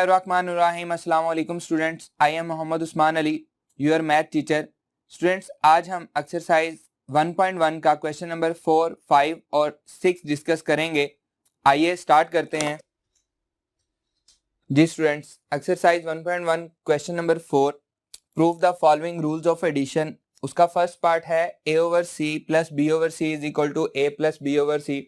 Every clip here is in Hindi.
Bismillahirrahmanirrahim. Assalamu alaikum students. I am Mohammad Usman Ali, your math teacher. Students, आज हम एक्सरसाइज 1.1 का क्वेश्चन नंबर 4, 5 और 6 डिस्कस करेंगे. आइए स्टार्ट करते हैं. जी students, exercise 1.1 question number 4, prove the following rules of addition. उसका फर्स्ट पार्ट है a over c plus b over c is equal to a plus b over c.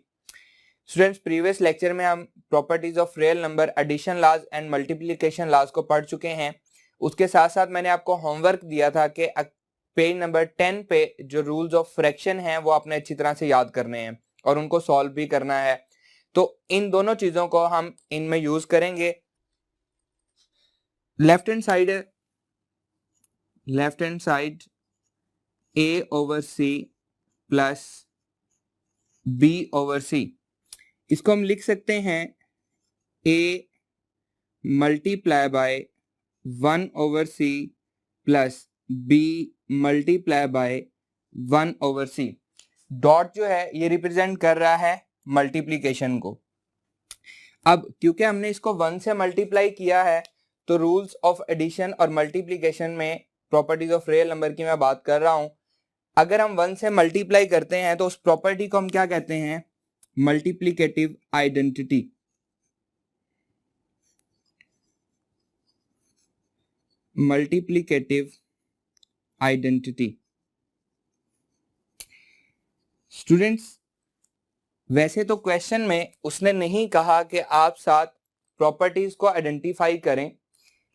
Students, previous lecture में हम properties of real number, addition laws and multiplication laws को पढ़ चुके हैं. उसके साथ साथ मैंने आपको होमवर्क दिया था कि पेज नंबर 10 पे जो रूल्स ऑफ फ्रैक्शन हैं वो आपने अच्छी तरह से याद करने हैं और उनको सॉल्व भी करना है. तो इन दोनों चीजों को हम इनमें यूज करेंगे. Left hand side a over c plus b over c, इसको हम लिख सकते हैं a multiply by 1 over c plus b multiply by 1 over c. Dot जो है ये रिप्रेजेंट कर रहा है मल्टीप्लिकेशन को. अब क्योंकि हमने इसको 1 से मल्टीप्लाई किया है तो रूल्स ऑफ एडिशन और मल्टीप्लिकेशन में प्रॉपर्टीज ऑफ रियल नंबर की मैं बात कर रहा हूं. अगर हम 1 से मल्टीप्लाई करते हैं तो उस प्रॉपर्टी को हम क्या कहते हैं? Multiplicative identity. Multiplicative identity. Students, वैसे तो क्वेश्चन में उसने नहीं कहा कि आप साथ प्रॉपर्टीज को आइडेंटिफाई करें,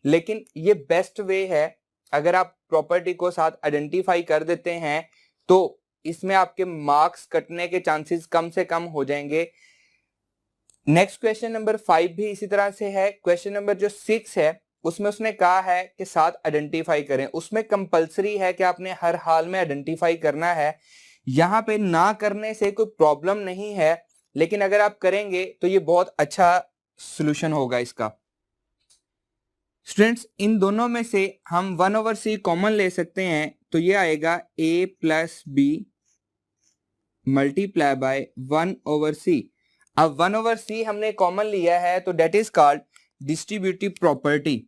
लेकिन ये बेस्ट वे है. अगर आप प्रॉपर्टी को साथ आइडेंटिफाई कर देते हैं तो इसमें आपके मार्क्स कटने के चांसेस कम से कम हो जाएंगे. नेक्स्ट क्वेश्चन नंबर 5 भी इसी तरह से है. क्वेश्चन नंबर जो 6 है उसमें उसने कहा है कि साथ आइडेंटिफाई करें. उसमें कंपलसरी है कि आपने हर हाल में आइडेंटिफाई करना है. यहाँ पे ना करने से कोई प्रॉब्लम नहीं है, लेकिन अगर आप करेंगे तो ये बहुत अच्छा सॉल्यूशन होगा इसका. स्टूडेंट्स, इन दोनों में से हम 1 ओवर c कॉमन ले सकते हैं तो ये आएगा a plus b multiply by 1 over c. अब 1 ओवर c हमने कॉमन लिया है तो that is called distributive property,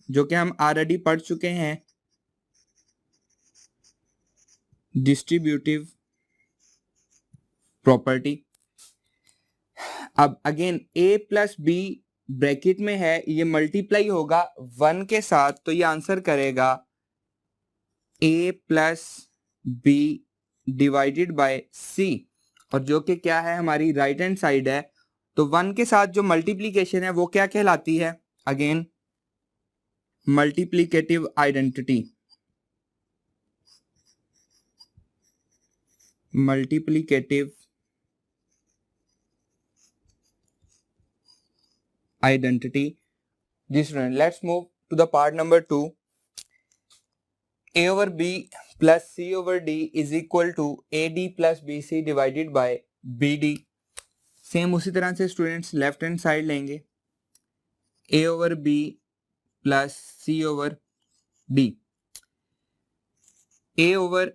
जो कि हम ऑलरेडी पढ़ चुके हैं. Distributive property. अब again a plus b bracket में है, ये मल्टीप्लाई होगा 1 के साथ तो ये आंसर करेगा a plus b divided bye c, और जो कि क्या है हमारी राइट हैंड साइड है. तो 1 के साथ जो मल्टीप्लिकेशन है वो क्या कहलाती है? Again multiplicative identity. Multiplicative identity. जी student, let's move to the part number 2. a over b plus c over d is equal to ad plus bc divided by bd. Same उसी तरह से स्टूडेंट्स लेफ्ट हैंड साइड लेंगे. a over b plus c over d. a over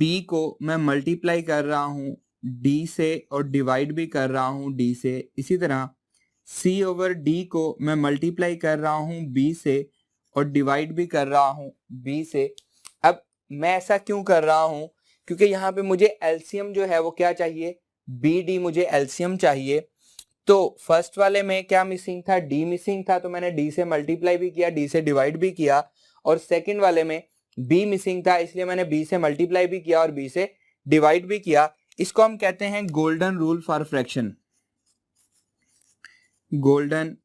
b को मैं मल्टीप्लाई कर रहा हूं d से और डिवाइड भी कर रहा हूं d से. इसी तरह c ओवर d को मैं मल्टीप्लाई कर रहा हूं b से और डिवाइड भी कर रहा हूं b से. अब मैं ऐसा क्यों कर रहा हूं? क्योंकि यहाँ पे मुझे एलसीएम जो है वो क्या चाहिए? bd मुझे एलसीएम चाहिए. तो फर्स्ट वाले में क्या मिसिंग था? d मिसिंग था, तो मैंने d से मल्टीप्लाई भी किया, d से डिवाइड भी किया. और सेकंड वाले में b मिसिंग था, इसलिए मैंने b से मल्टीप्लाई भी किया और b से डिवाइड भी किया. इसको हम कहते हैं golden rule for fraction. Golden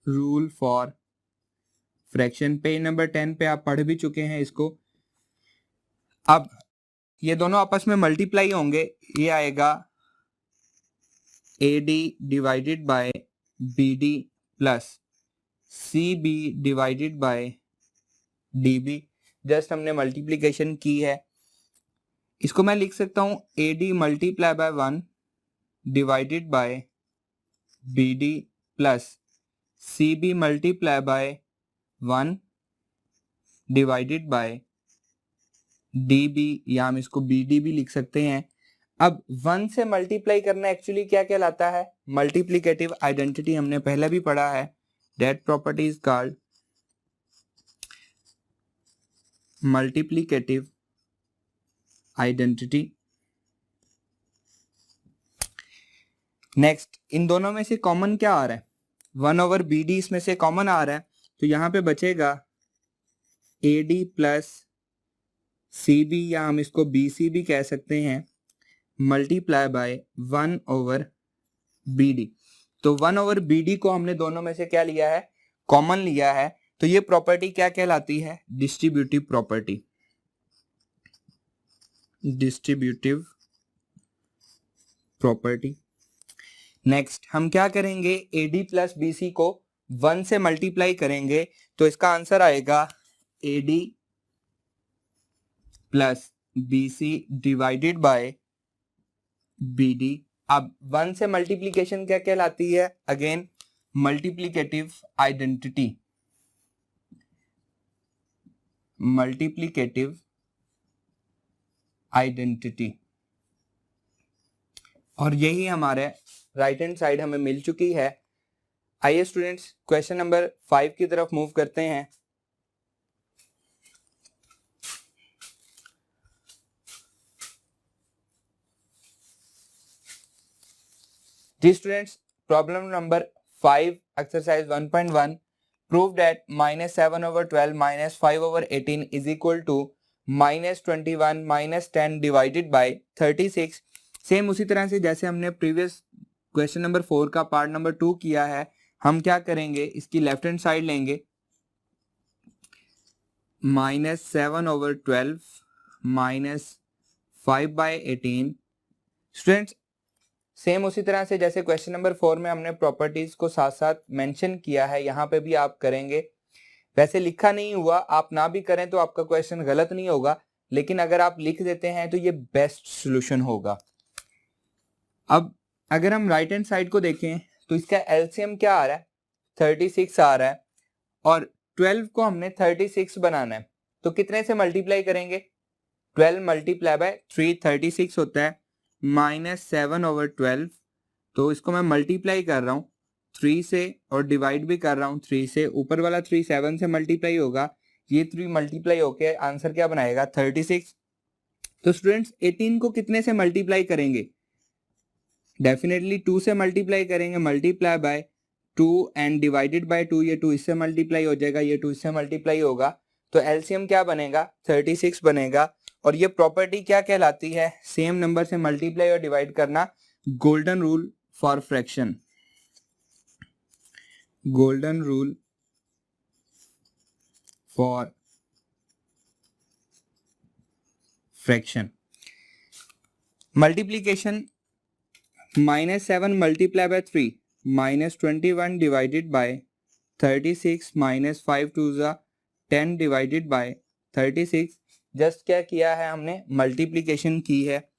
rule for fraction. Page number 10 पे आप पढ़ भी चुके हैं इसको. अब ये दोनों आपस में मल्टीप्लाई होंगे, ये आएगा AD divided by BD plus CB divided by DB. Just हमने मल्टीप्लिकेशन की है. इसको मैं लिख सकता हूं AD multiply by 1 divided by BD plus CB multiply by 1 divided bye DB, या हम इसको BD भी लिख सकते हैं. अब 1 से मल्टीप्लाई करना एक्चुअली क्या कहलाता है? मल्टीप्लिकेटिव आइडेंटिटी हमने पहले भी पढ़ा है. That property is called multiplicative identity. Next, इन दोनों में से कॉमन क्या आ रहा है? 1/BD इसमें से कॉमन आ रहा है, तो यहां पे बचेगा AD प्लस CB, या हम इसको BC भी कह सकते हैं, मल्टीप्लाई बाय 1/BD. तो 1/BD को हमने दोनों में से क्या लिया है? कॉमन लिया है. तो ये प्रॉपर्टी क्या कहलाती है? Distributive property. Distributive property. Next, हम क्या करेंगे? AD प्लस BC को 1 से मल्टीप्लाई करेंगे, तो इसका आंसर आएगा AD plus BC divided by BD. अब 1 से मल्टीप्लीकेशन क्या कहलाती है? Again multiplicative identity. Multiplicative identity. और यही हमारे राइट हैंड साइड हमें मिल चुकी है. आइए स्टूडेंट्स, क्वेश्चन नंबर 5 की तरफ मूव करते हैं. जी students, problem number 5 exercise 1.1. Prove that -7/12 -5/18 is equal to -21 -10 divided by 36. Same उसी तरह से जैसे हमने प्रीवियस क्वेश्चन नंबर 4 का पार्ट नंबर 2 किया है, हम क्या करेंगे? इसकी लेफ्ट हैंड साइड लेंगे. -7/12 -5/18. स्टूडेंट्स, सेम उसी तरह से जैसे क्वेश्चन नंबर 4 में हमने प्रॉपर्टीज को साथ साथ मेंशन किया है, यहाँ पे भी आप करेंगे. वैसे लिखा नहीं हुआ, आप ना भी करें तो आपका क्वेश्चन गलत नहीं होगा, लेकिन अगर आप लिख देते हैं तो ये बेस्ट सॉल्यूशन होगा. अब अगर हम राइट हैंड साइड को देखें तो इसका एलसीएम क्या आ रहा है? 36 आ रहा है, और 12 को हमने 36 बनाना है, तो कितने से मल्टीप्लाई करेंगे? 12 मल्टीप्लाई बाय 3 36 होता है, -7/12. तो इसको मैं मल्टीप्लाई कर रहा हूँ 3 से और डिवाइड भी कर रहा हूँ 3 से. ऊपर वाला 3 7 से मल्टीप्लाई होगा, ये 3 मल्टीप्लाई होके आंसर क्या बनाएगा? 36. तो स्टूडेंट्स, 18 को कितने से मल्टीप्लाई करेंगे? डेफिनेटली 2 से मल्टीप्लाई करेंगे. Multiply by 2 and divided by 2, ये 2 इससे मल्टीप्लाई हो जाएगा, ये 2 इससे मल्टीप्लाई होगा, तो एलसीएम क्या बनेगा? 36 बनेगा. और ये प्रॉपर्टी क्या कहलाती है? सेम नंबर से मल्टीप्लाई और डिवाइड करना. Golden rule for fraction. Golden rule for fraction. Multiplication, -7 multiply by 3 -21 divided by 36 -5 2 10 divided by 36. Just क्या किया है हमने? मल्टीप्लीकेशन की है.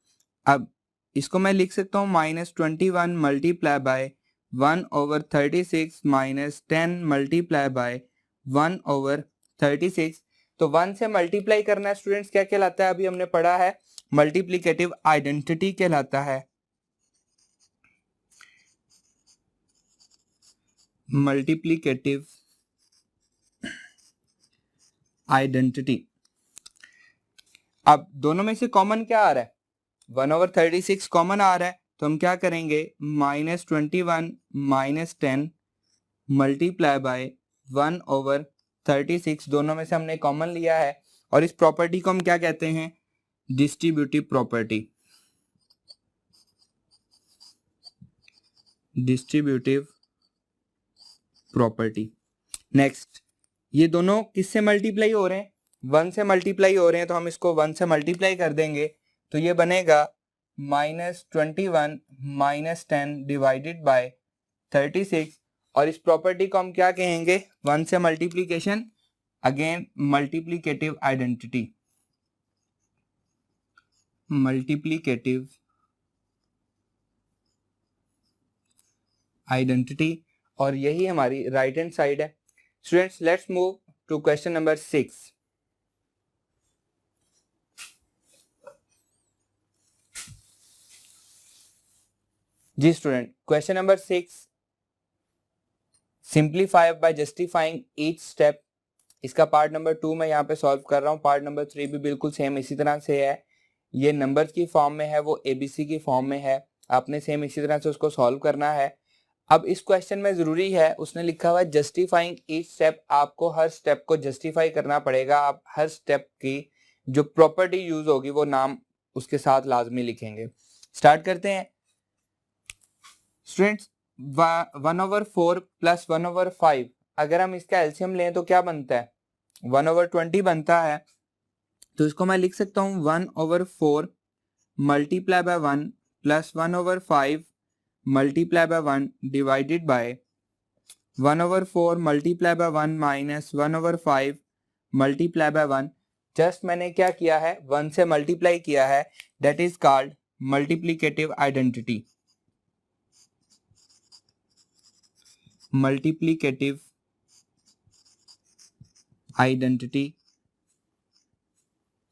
अब इसको मैं लिख सकता हूँ -21 मल्टीप्लाई बाय 1/36 -10 मल्टीप्लाई बाय 1/36. तो 1 से मल्टीप्लाई करना स्टूडेंट्स क्या कहलाता है? अभी हमने पढ़ा है, मल्टीप्लिकेटिव आइडेंटिटी कहलाता है. Multiplicative identity. अब दोनों में से कॉमन क्या आ रहा है? 1/36 कॉमन आ रहा है, तो हम क्या करेंगे? -21 -10 मल्टीप्लाई बाय 1/36. दोनों में से हमने कॉमन लिया है, और इस प्रॉपर्टी को हम क्या कहते हैं? Distributive property. Distributive property. Next, ये दोनों किससे मल्टीप्लाई हो रहे हैं? 1 से मल्टीप्लाई हो रहे हैं, तो हम इसको 1 से मल्टीप्लाई कर देंगे, तो ये बनेगा -21 -10 डिवाइडेड बाय 36. और इस प्रॉपर्टी को हम क्या कहेंगे? 1 से multiplication. Again multiplicative identity. Multiplicative identity. और यही हमारी राइट हैंड साइड है. Students, let's move to question number 6. जी student, question number 6, simplify by justifying each step. इसका पार्ट नंबर 2 मैं यहाँ पे सॉल्व कर रहा हूँ। पार्ट नंबर 3 भी बिल्कुल सेम इसी तरह से है। ये नंबर्स की फॉर्म में है, वो एबीसी की फॉर्म में है। आपने सेम इसी तरह से उसको सॉल्व करना है। अब इस क्वेश्चन में जरूरी है, उसने लिखा हुआ है जस्टिफाइंग ईच स्टेप। आपको हर स्टेप को जस्टिफाई करना पड़ेगा। आप हर स्टेप की जो प्रॉपर्टी यूज होगी वो नाम उसके साथ लाजमी लिखेंगे। स्टार्ट करते हैं स्टूडेंट्स। 1/4 प्लस 1/5, अगर हम इसका एलसीएम लें तो क्या बनता है? 1/20 बनता है। तो इसको मैं लिख सकता हूँ 1/4 multiply by 1 plus 1/5 multiply by 1 divided by 1/4 multiply by 1 minus 1/5 multiply by 1। Just मैंने क्या किया है, 1 से मल्टीप्लाई किया है। That is called multiplicative identity. Multiplicative identity.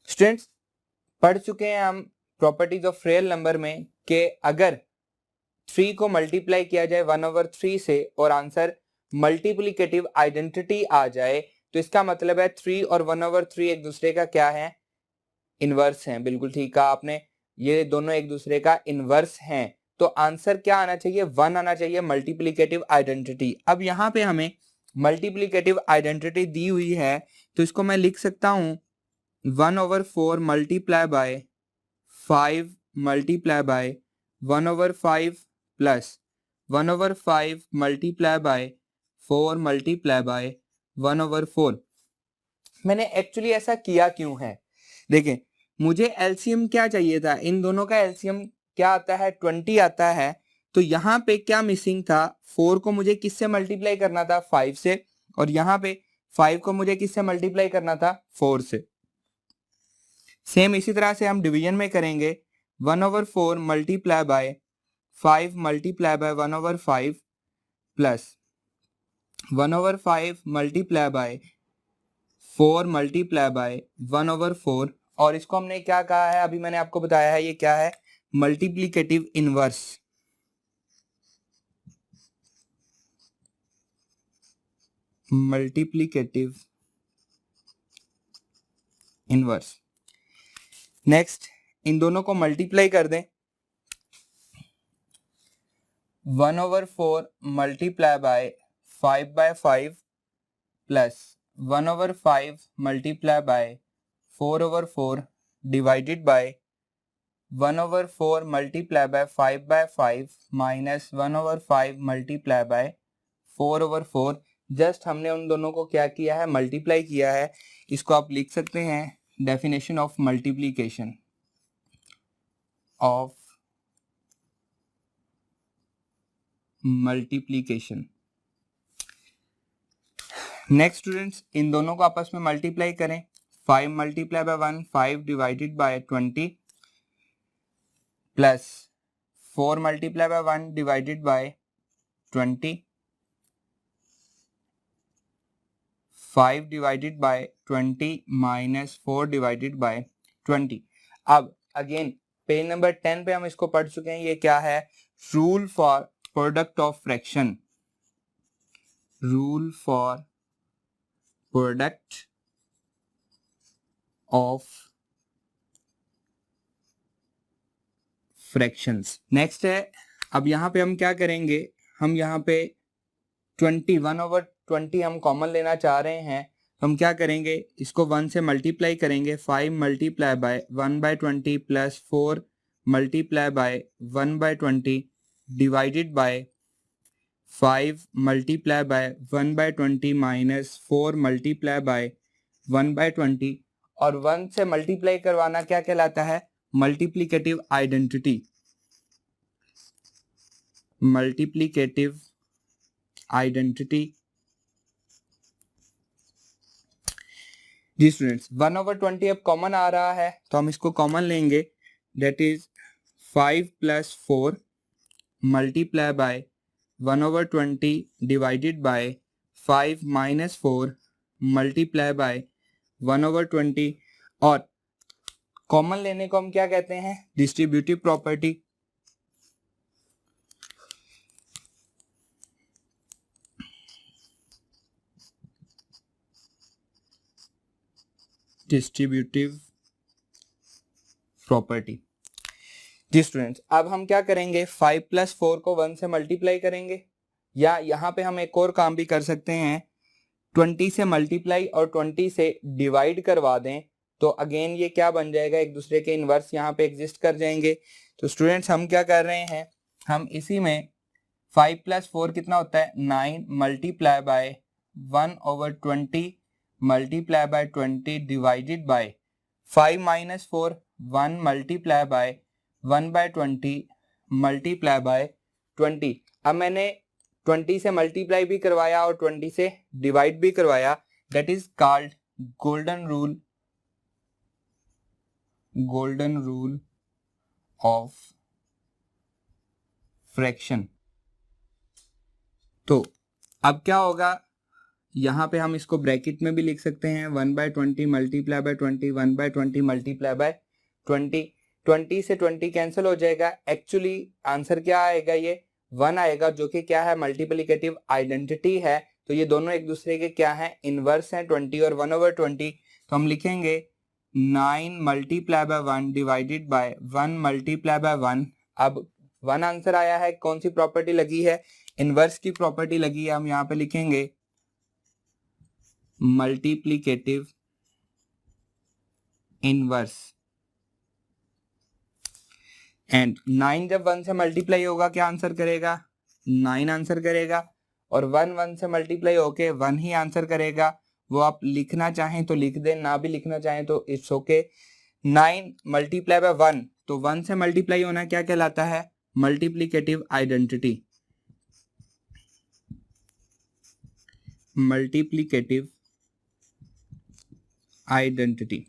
Students, पढ़ चुके हैं हम प्रॉपर्टीज ऑफ रियल नंबर में कि अगर 3 को मल्टीप्लाई किया जाए 1/3 से और आंसर मल्टीप्लीकेटिव आइडेंटिटी आ जाए तो इसका मतलब है 3 और 1/3 एक दूसरे का क्या है? इनवर्स हैं। बिल्कुल ठीक कहा आपने, ये दोनों एक दूसरे का इनवर्स हैं। तो आंसर क्या आना चाहिए? 1 आना चाहिए, मल्टीप्लीकेटिव आइडेंटिटी। अब यहाँ पे हमें मल्टीप्लीकेटिव आइडेंटिटी दी हुई है तो इसको मैं लिख सकता हूँ 1/4 multiply bye 5 multiply bye 1/5 plus 1/5 multiply bye 4 multiply bye 1/4। मैंने एक्चुअली ऐसा किया क्यों है? देखें, मुझे एलसीएम क्या चाहिए था? इन दोनों का एलसीएम क्या आता है? 20 आता है। तो यहाँ पे क्या मिसिंग था? 4 को मुझे किससे मल्टीप्लाई करना था? 5 से। और यहाँ पे 5 को मुझे किससे मल्टीप्लाई करना था? 4 से। सेम इसी तरह से हम डिवीजन में करेंगे 1/4 multiply bye 5 multiply bye 1/5 plus 1/5 multiply bye 4 multiply bye 1/4। और इसको हमने क्या कहा है? अभी मैंने आपको बताया है ये क्या है? Multiplicative inverse. Multiplicative inverse. Next, इन दोनों को मल्टीप्लाई कर दें। 1/4 multiply by 5/5 plus 1/5 multiply by 4/4 divided by 1/4 multiply by 5/5 minus 1/5 multiply by 4/4। Just हमने उन दोनों को क्या किया है? मल्टीप्लाई किया है। इसको आप लिख सकते हैं definition of multiplication of multiplication. Next students, इन दोनों को आपस में मल्टीप्लाई करें। 5 multiply by 1 5 divided by 20 plus 4 multiply by 1 divided by 20 5 divided by 20 minus 4 divided by 20। अब अगेन पेज नंबर 10 पे हम इसको पढ़ चुके हैं। ये क्या है? Rule for product of fraction. Rule for product of fractions. Next है, अब यहाँ पे हम क्या करेंगे? हम यहाँ पे 1/20 हम कॉमन लेना चाह रहे हैं। हम क्या करेंगे? इसको 1 से मल्टीप्लाई करेंगे। 5 multiply by 1/20 plus 4 multiply by 1/20 divided by 5 multiply by 1/20 minus 4 multiply by 1/20। और 1 से मल्टीप्लाई करवाना क्या कहलाता है? Multiplicative identity. Multiplicative identity. जी स्टूडेंट्स, 1/20 अब कॉमन आ रहा है तो हम इसको कॉमन लेंगे। That is 5 plus 4 multiply by 1/20 divided by 5 minus 4 multiply by 1/20। और कॉमन लेने को हम क्या कहते हैं? Distributive property. Distributive property. जी स्टूडेंट्स, अब हम क्या करेंगे, 5 + 4 को 1 से मल्टीप्लाई करेंगे, या यहाँ पे हम एक और काम भी कर सकते हैं, 20 से मल्टीप्लाई और 20 से डिवाइड करवा दें, तो अगेन ये क्या बन जाएगा, एक दूसरे के इनवर्स यहाँ पे एग्जिस्ट कर जाएंगे। तो स्टूडेंट्स हम क्या कर रहे हैं, हम इसी में 5 + 4 कितना होता है, 9 multiply by 1/20 multiply by 20 divided by 5 - 4 1 multiply by 1/20 multiply by 20। अब मैंने 20 से मल्टीप्लाई भी करवाया और 20 से डिवाइड भी करवाया, that is called golden rule of fraction. तो अब क्या होगा, यहां पे हम इसको ब्रैकेट में भी लिख सकते हैं, 1/20 मल्टीप्लाई बाय 20 1/20 मल्टीप्लाई बाय 20। 20 से 20 कैंसिल हो जाएगा, एक्चुअली आंसर क्या आएगा, ये 1 आएगा, जो कि क्या है, मल्टीप्लिकेटिव आइडेंटिटी है। तो ये दोनों एक दूसरे के क्या है, इनवर्स हैं, 20 और 1/20। तो हम लिखेंगे 9 multiply by 1 divided bye 1 multiply by 1। अब 1 आंसर आया है, कौन सी प्रॉपर्टी लगी है, इनवर्स की प्रॉपर्टी लगी है। हम यहाँ पे लिखेंगे मल्टीप्लिकेटिव इनवर्स, एंड 9 जब 1 से मल्टीप्लाई होगा क्या आंसर करेगा, 9 आंसर करेगा, और 1 से मल्टीप्लाई होके 1 ही आंसर करेगा। वो आप लिखना चाहें तो लिख दें, ना भी लिखना चाहें तो इट्स ओके। 9 मल्टीप्लाई बाय 1, तो 1 से मल्टीप्लाई होना क्या कहलाता है, मल्टीप्लिकेटिव आइडेंटिटी। Multiplicative identity.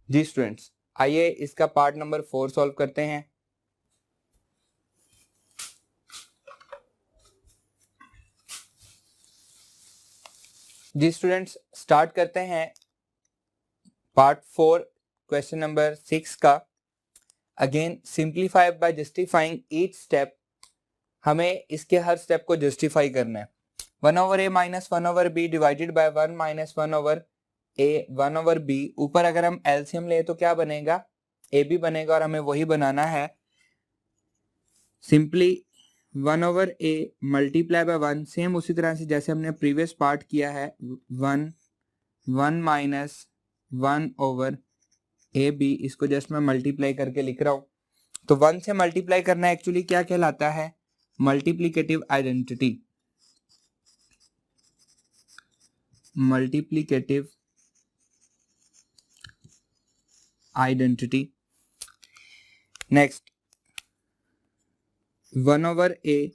जी स्टूडेंट्स, आइए इसका पार्ट नंबर 4 सॉल्व करते हैं। जी स्टूडेंट्स, स्टार्ट करते हैं पार्ट 4 क्वेश्चन नंबर 6 का। Again simplify by justifying each step, हमें इसके हर स्टेप को जस्टिफाई करना है। 1/a - 1/b divided by 1 - 1/a 1/b। ऊपर अगर हम एलसीएम ले तो क्या बनेगा, ab बनेगा, और हमें वही बनाना है। Simply 1/a multiply by 1, same उसी तरह से जैसे हमने प्रीवियस पार्ट किया है, 1 - 1/ab, इसको जस्ट मैं मल्टीप्लाई करके लिख रहा हूं। तो 1 से मल्टीप्लाई करना एक्चुअली क्या कहलाता है, multiplicative identity. Multiplicative identity. Next 1/a,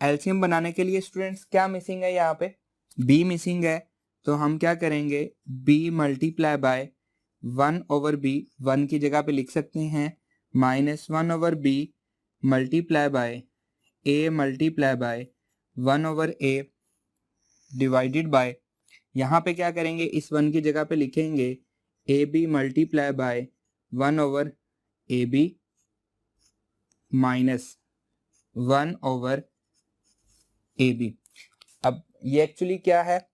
LCM बनाने के लिए स्टूडेंट्स क्या मिसिंग है, यहाँ पे b मिसिंग है। तो हम क्या करेंगे, b मल्टीप्लाई बाय 1/b, 1 की जगह पे लिख सकते हैं, -1/b multiply by a multiply bye 1/a divided by, यहाँ पे क्या करेंगे, इस 1 की जगह पे लिखेंगे ab multiply by 1/ab minus 1/ab। अब ये एक्चुअली क्या है,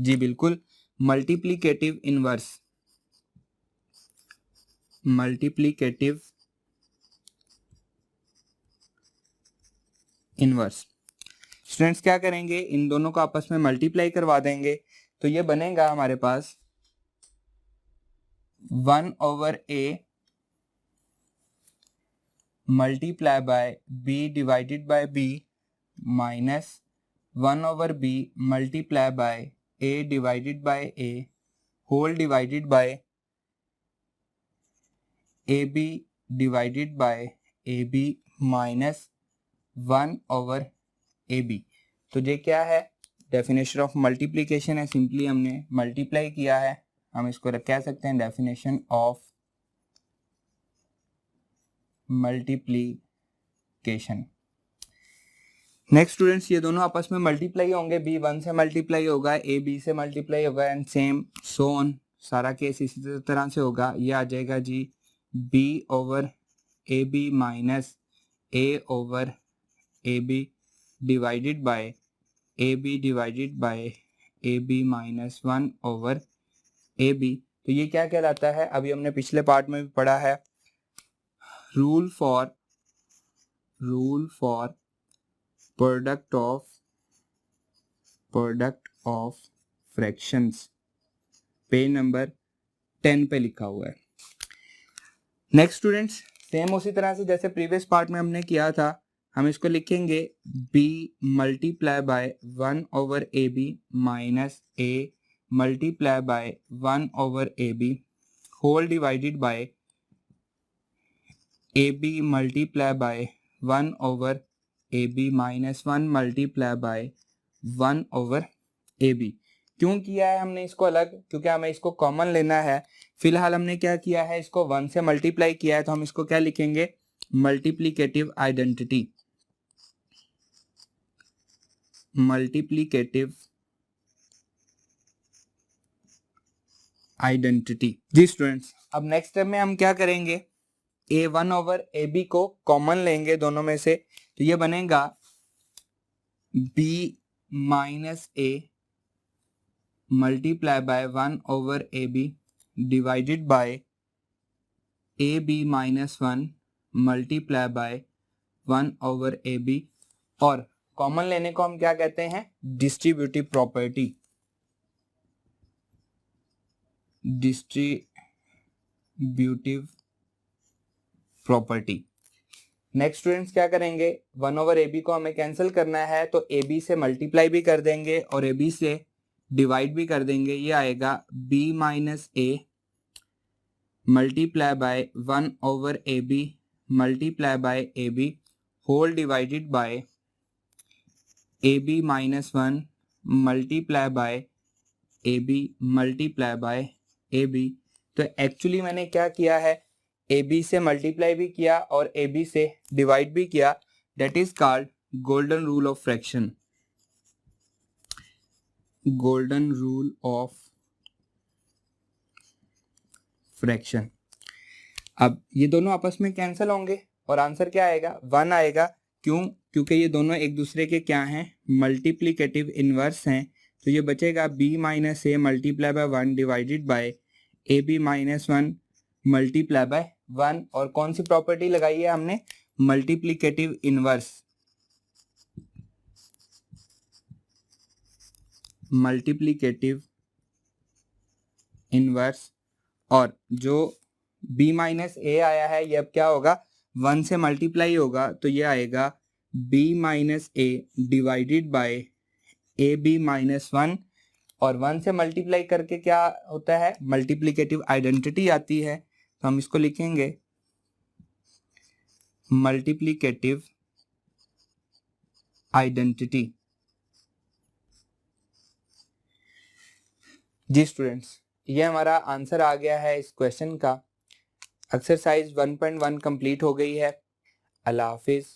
जी बिल्कुल multiplicative inverse. Multiplicative inverse. Students क्या करेंगे, इन दोनों को आपस में मल्टीप्लाई करवा देंगे, तो ये बनेगा हमारे पास 1/a multiply by b divided by b minus 1/b multiply by a divided by a whole divided by ab divided by ab minus 1/ab। तो ये क्या है, डेफिनेशन ऑफ मल्टीप्लिकेशन है, सिंपली हमने मल्टीप्लाई किया है, हम इसको कह सकते हैं definition of multiplication. Next students, ये दोनों आपस में मल्टीप्लाई होंगे, b 1 से मल्टीप्लाई होगा, a b से मल्टीप्लाई होगा, एंड सेम सो ऑन, सारा केस इसी तरह से होगा। ये आ जाएगा जी b/ab minus a/ab divided by ab divided by ab minus 1/ab। A b, तो ये क्या कहलाता है, अभी हमने पिछले पार्ट में भी पढ़ा है, rule for product of fractions, page number 10 पे लिखा हुआ है। नेक्स्ट स्टूडेंट्स, सेम उसी तरह से जैसे प्रीवियस पार्ट में हमने किया था, हम इसको लिखेंगे b multiply by 1/ab minus a multiply by 1/ab whole divided by ab multiply by 1/ab minus 1 multiply by 1/ab। क्यों किया है हमने इसको अलग, क्योंकि हमें इसको कॉमन लेना है। फिलहाल हमने क्या किया है, इसको 1 से मल्टीप्लाई किया है, तो हम इसको क्या लिखेंगे, मल्टीप्लिकेटिव आइडेंटिटी, जी स्टूडेंट्स, अब नेक्स्ट स्टेप में हम क्या करेंगे, a1/ab को कॉमन लेंगे दोनों में से, तो ये बनेगा b minus a multiply by 1/ab divided by ab minus 1 multiply by 1/ab, और कॉमन लेने को हम क्या कहते हैं, डिस्ट्रीब्यूटिव प्रॉपर्टी, नेक्स्ट स्टूडेंट्स क्या करेंगे, 1/ab को हमें कैंसिल करना है, तो ab से मल्टीप्लाई भी कर देंगे और ab से डिवाइड भी कर देंगे, ये आएगा b minus a multiply by 1/ab multiply by ab whole divided by ab minus 1 multiply by ab multiply by ab। तो एक्चुअली मैंने क्या किया है, ab से मल्टीप्लाई भी किया और ab से डिवाइड भी किया, that is called golden rule of fraction, golden rule of fraction. अब ये दोनों आपस में कैंसिल होंगे और आंसर क्या आएगा, 1 आएगा। क्यों, क्योंकि ये दोनों एक दूसरे के क्या हैं, मल्टीप्लिकेटिव इनवर्स हैं, तो ये बचेगा b minus a multiply by 1 divided by a b minus 1 multiply by 1, और कौन सी प्रॉपर्टी लगाई है हमने, मल्टीप्लिकेटिव इनवर्स, और जो b माइनस ए आया है ये अब क्या होगा, 1 से मल्टीप्लाई होगा, तो ये आएगा b minus a divided by a b minus 1, और 1 से मल्टीप्लाई करके क्या होता है, मल्टीप्लिकेटिव आइडेंटिटी आती है, तो हम इसको लिखेंगे मल्टीप्लिकेटिव आइडेंटिटी। जी स्टूडेंट्स, ये हमारा आंसर आ गया है इस क्वेश्चन का। एक्सरसाइज 1.1 कंप्लीट हो गई है। अल्लाह हाफिज।